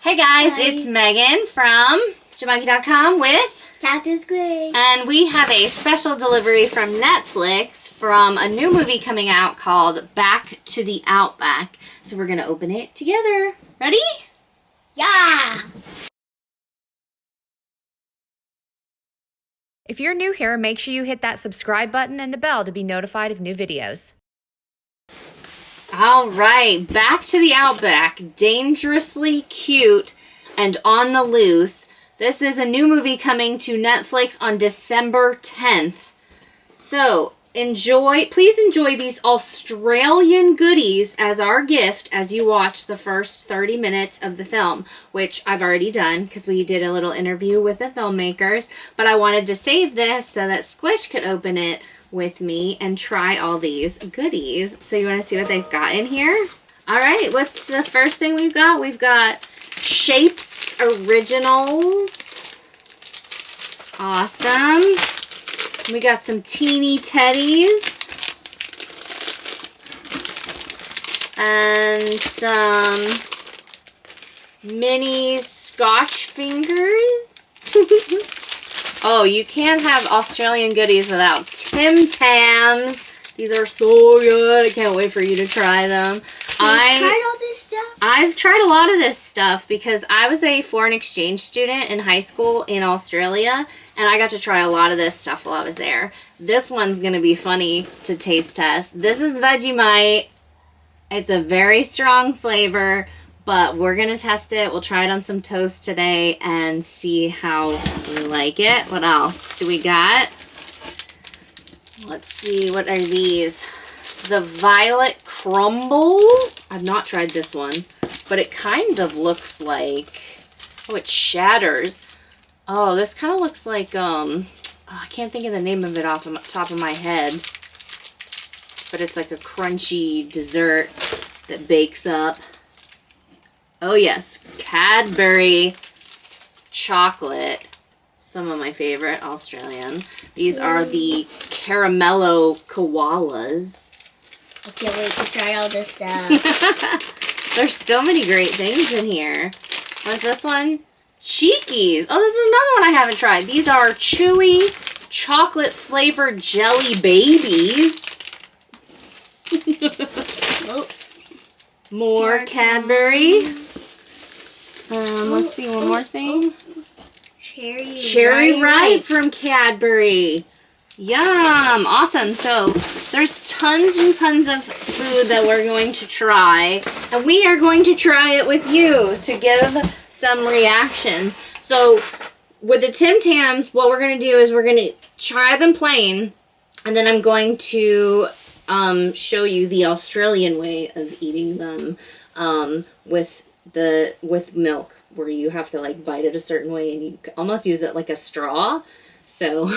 Hey guys, Hi. It's Megan from Jamonkey.com with Cactus Gray. and we have a special delivery from Netflix from a new movie coming out called Back to the Outback. So we're going to open it together. Ready? Yeah! If you're new here, make sure you hit that subscribe button and the bell to be notified of new videos. All right, Back to the Outback. Dangerously cute and on the loose. This is a new movie coming to Netflix on December 10th. So, please enjoy these Australian goodies as our gift as you watch the first 30 minutes of the film, which I've already done because we did a little interview with the filmmakers, but I wanted to save this so that Squish could open it with me and try all these goodies. So you want to see what they've got in here? All right, what's the first thing we've got? We've got Shapes Originals. Awesome. We got some teeny teddies. And some mini Scotch fingers. Oh, you can't have Australian goodies without Tim Tams. These are so good. I can't wait for you to try them. I've tried all this stuff. I've tried a lot of this stuff because I was a foreign exchange student in high school in Australia, and I got to try a lot of this stuff while I was there. This one's going to be funny to taste test. This is Vegemite. It's a very strong flavor, but we're going to test it. We'll try it on some toast today and see how we like it. What else do we got? Let's see. What are these? The Violet Crumble. I've not tried this one, but it kind of looks like... Oh, it shatters. Oh, this kind of looks like... I can't think of the name of it off the top of my head. But it's like a crunchy dessert that bakes up. Oh yes, Cadbury chocolate. Some of my favorite Australian. These are the Caramello Koalas. I can't wait to try all this stuff. There's so many great things in here. What's this one? Cheekies. Oh, this is another one I haven't tried. These are chewy chocolate flavored jelly babies. Oh. More Cadbury. Let's see, one more thing. Cherry Ripe from Cadbury. Yum! Awesome. So there's tons and tons of food that we're going to try, and we are going to try it with you to give some reactions. So with the Tim Tams, what we're going to do is we're going to try them plain, and then I'm going to show you the Australian way of eating them with milk, where you have to like bite it a certain way and you almost use it like a straw. So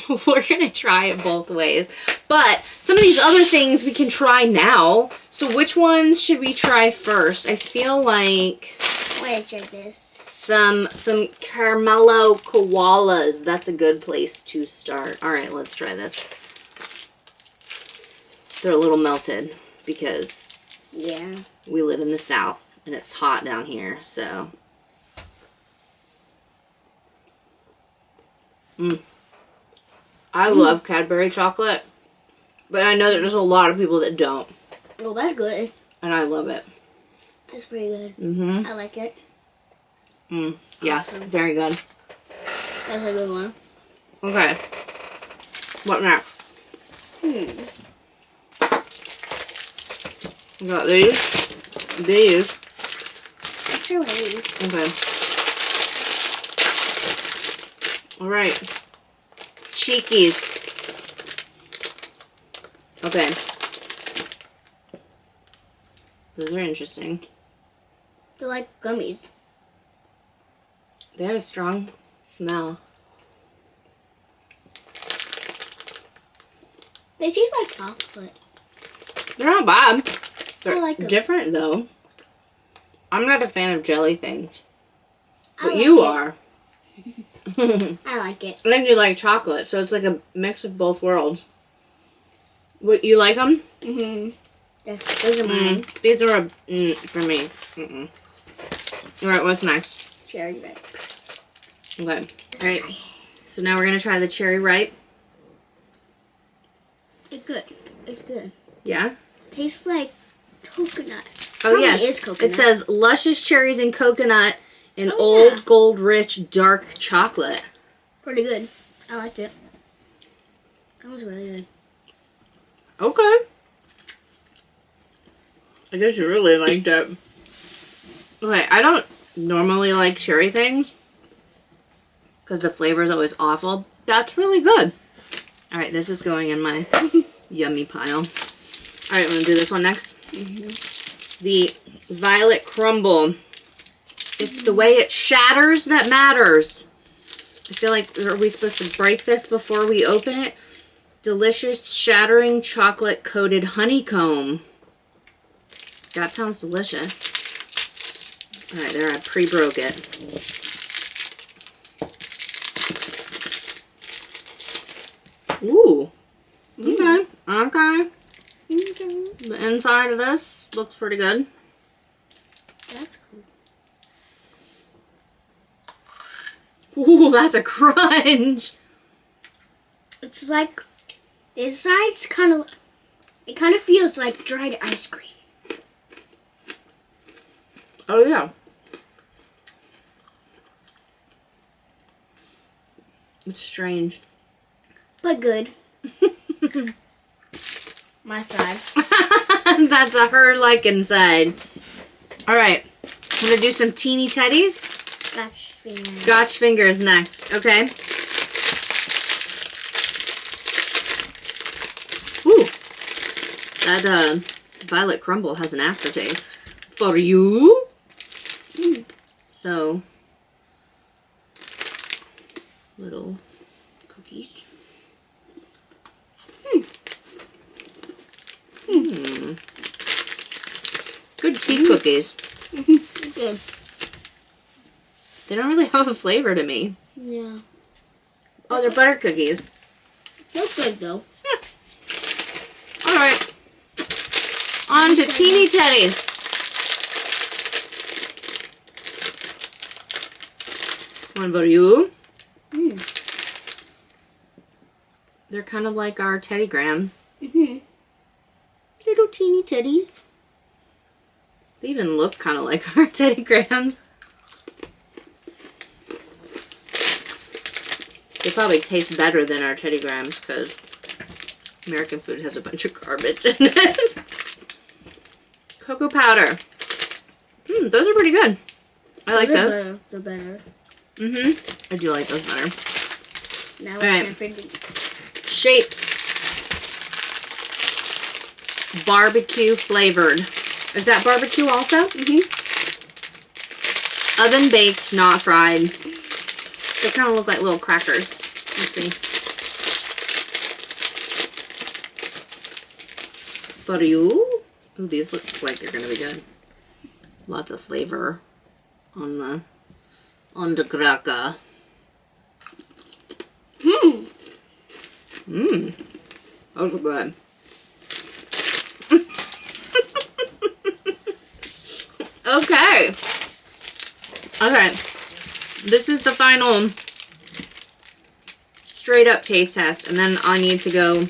we're going to try it both ways. But some of these other things we can try now. So which ones should we try first? I feel like... Wait, try this. Some Caramello Koalas. That's a good place to start. All right, let's try this. They're a little melted because we live in the South and it's hot down here, so... I love Cadbury chocolate, but I know that there's a lot of people that don't. Oh, that's good. And I love it. That's pretty good. Mm-hmm. I like it. Yes, Awesome. very good. That's a good one. Okay. What next? We got these. These. Let's try one of these. Okay. All right. Cheekies. Okay. Those are interesting. They're like gummies. They have a strong smell. They taste like chocolate. They're not bad. They're I like them. different though. I'm not a fan of jelly things. I But like you it. are. I like it. I think you like chocolate, so it's like a mix of both worlds. What, you like them? Mm-hmm. Those are mine. These are for me. Alright, what's next? Cherry ripe. Okay. Alright. So now we're going to try the cherry ripe. It's good. It's good. Yeah? Tastes like coconut. Oh, Probably yes. is coconut. It says luscious cherries and coconut and old gold rich dark chocolate. Pretty good. I like it. That was really good. Okay. I guess you really liked it. Okay, I don't normally like cherry things because the flavor is always awful. That's really good. Alright, this is going in my yummy pile. Alright, I'm going to do this one next. The Violet Crumble. It's the way it shatters that matters. I feel like, are we supposed to break this before we open it? Delicious shattering chocolate coated honeycomb. That sounds delicious. Alright, there, I pre-broke it. Ooh. Okay. Okay. The inside of this looks pretty good. That's cool. Ooh, that's a crunch. It's like, the inside's kind of, it kind of feels like dried ice cream. Oh, yeah. It's strange. But good. My side. That's a her-like inside. Alright. I'm gonna do some teeny teddies. Scotch fingers. Scotch fingers next. Okay. Ooh. That Violet Crumble has an aftertaste. For you. So, little cookies. Good tea cookies. Good. They don't really have a flavor to me. Yeah. Oh, they're butter cookies. That's good though. Yeah. Alright. On to teeny teddies. One for you. They're kind of like our Teddy Grams. Little teeny teddies. They even look kind of like our Teddy Grams. They probably taste better than our Teddy Grams because American food has a bunch of garbage in it. Cocoa powder. Those are pretty good. I like those. They're better. I do like those better. Now All right. it's time for these. Shapes. Barbecue flavored. Is that barbecue also? Oven baked, not fried. They kind of look like little crackers. Let's see. For you. Ooh, these look like they're gonna be good. Lots of flavor on the cracker. Those are good. Okay. Okay. This is the final straight up taste test, and then I need to go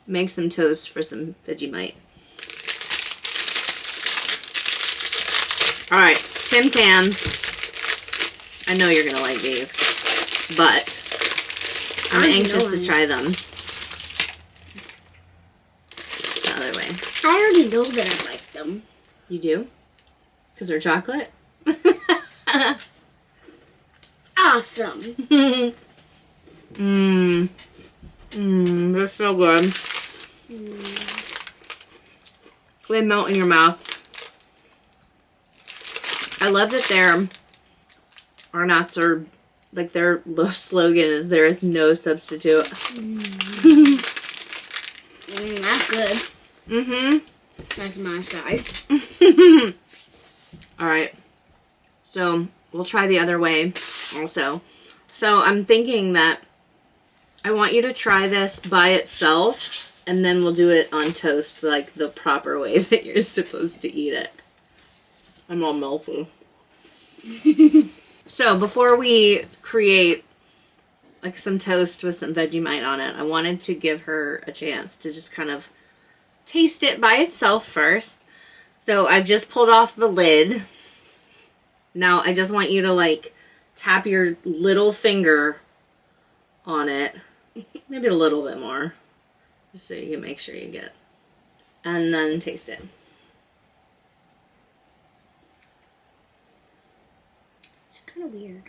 make some toast for some Vegemite. Alright, Tim Tams. I know you're gonna like these, but I'm anxious to try them. The other way. I already know that I like them. You do? Because they're chocolate? Awesome. They're so good. They melt in your mouth. I love that our nuts are, like, their slogan is there is no substitute. That's good. That's my side. Alright. So, we'll try the other way also. So, I'm thinking that I want you to try this by itself, and then we'll do it on toast, like the proper way that you're supposed to eat it. I'm all melty. So before we create like some toast with some Vegemite on it, I wanted to give her a chance to just kind of taste it by itself first. So I've just pulled off the lid. Now I just want you to like tap your little finger on it. Maybe a little bit more. Just so you can make sure you get. And then taste it. It's kind of weird.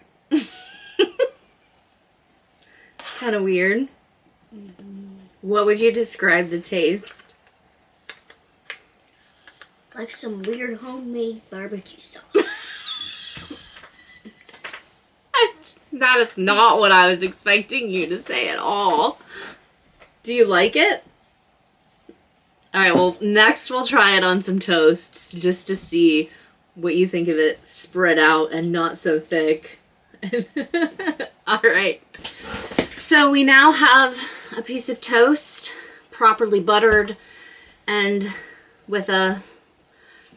Kind of weird. What would you describe the taste? Like some weird homemade barbecue sauce. That is not what I was expecting you to say at all. Do you like it? Alright, well, next we'll try it on some toast just to see what you think of it spread out and not so thick. Alright. So we now have a piece of toast, properly buttered, and with a,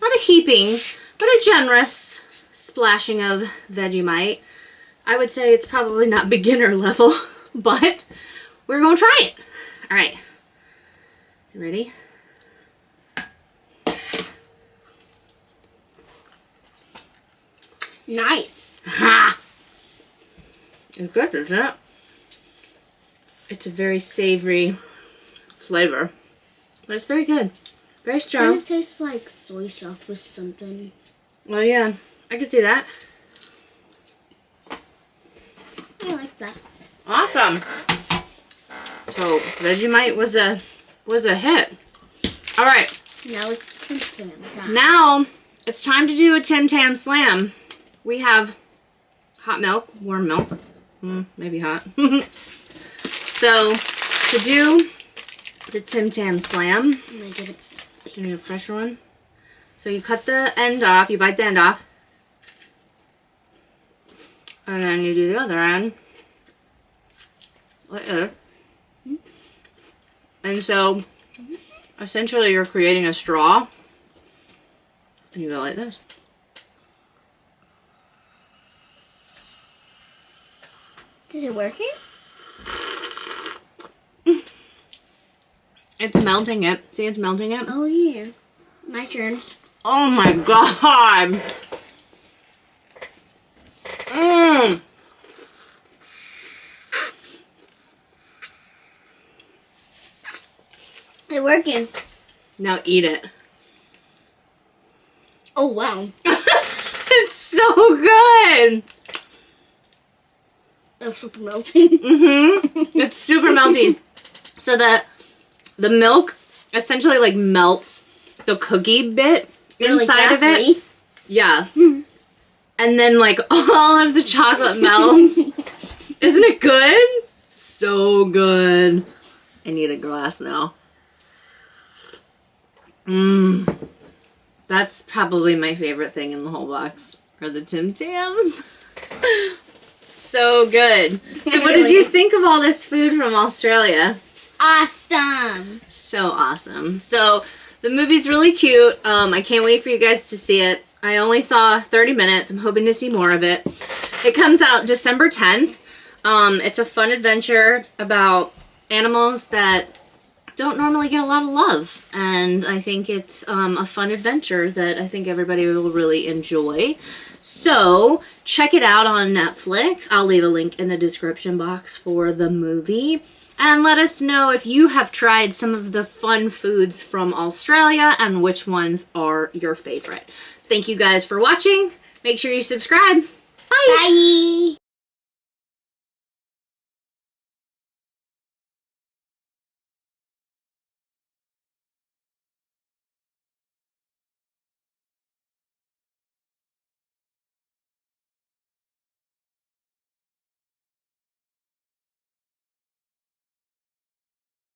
not a heaping, but a generous splashing of Vegemite. I would say it's probably not beginner level, but we're going to try it. All right. You ready? Nice. Ha! It's good, isn't it? It's a very savory flavor, but it's very good. Very strong. Kind of tastes like soy sauce with something. Oh yeah, I can see that. I like that. Awesome. So Vegemite was a hit. All right. Now it's Tim Tam time. Now it's time to do a Tim Tam Slam. We have hot milk, warm milk, maybe hot. So to do the Tim Tam Slam, I'm gonna get you need a fresher one. So you cut the end off. You bite the end off. And then you do the other end. Like this. And so, essentially you're creating a straw. And you go like this. Is it working? It's melting it. See, it's melting it? Oh yeah. My turn. Oh my god! Mmm! It's working. Now eat it. Oh wow. It's so good! That's super melting. It's super melty. So the milk essentially like melts the cookie bit inside of it. Yeah. And then like all of the chocolate melts. Isn't it good? So good. I need a glass now. That's probably my favorite thing in the whole box are the Tim Tams. So good. So what did you think of all this food from Australia? Awesome. So awesome. So the movie's really cute. I can't wait for you guys to see it. I only saw 30 minutes. I'm hoping to see more of it. It comes out December 10th. It's a fun adventure about animals that don't normally get a lot of love. And I think it's a fun adventure that I think everybody will really enjoy. So check it out on Netflix. I'll leave a link in the description box for the movie. And let us know if you have tried some of the fun foods from Australia and which ones are your favorite. Thank you guys for watching. Make sure you subscribe. Bye. Bye.